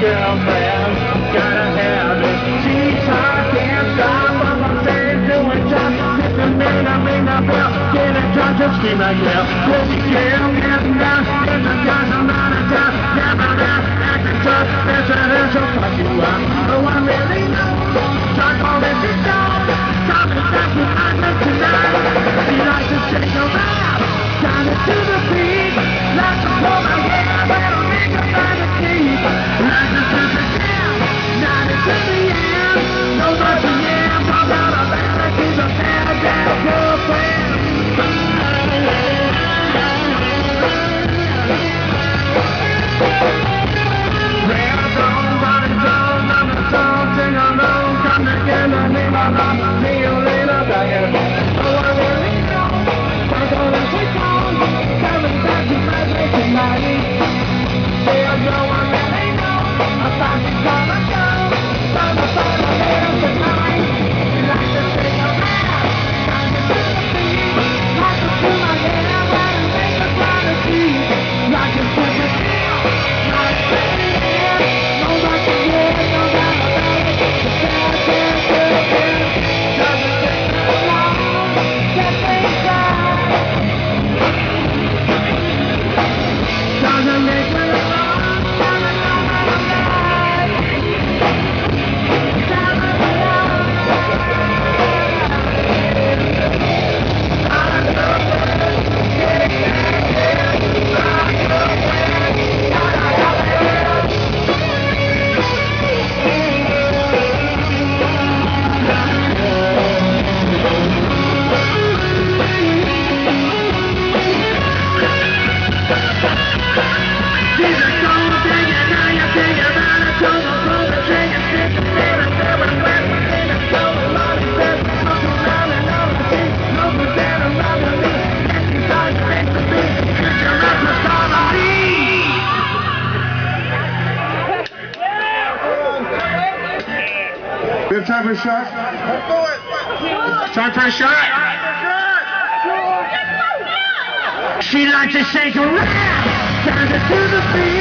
girlfriend, gotta have it. She's hot, can't stop. All I'm saying, doing just hit the minute, I ring the bell. Get it drunk, just scream like hell. Pretty girl, getting down, in the guys, I'm out of town. Never down, acting tough, she'll fuck you up. No one really knows. Talk all this is done. Stop and stop with my lips tonight. She likes to shake around, down into the beat. Like to pull my hair, but I'll make her find a key. Like to turn the down, not into the end. No much in the end, pop out of that. She's a bad girlfriend. Red on, running down, I'm a song, sing along. Come together, leave my love, see you later, baby. No one really knows. I'm gonna take on, coming back to my place tonight. There's no one really knows. I thought you'd come and go. I'm a fun of him tonight. You like to sing around, time to do the beat. Like to do my hair, but I make a crowd of tea. Like to put the deal, like to the end. No much in here, no doubt about it. The bad girlfriend doesn't take too long. Get things right. Doesn't make me alone. Doesn't know what I'm like. Doesn't belong. We have time for a shot? Time for a shot? She likes to shake around, down to the beat.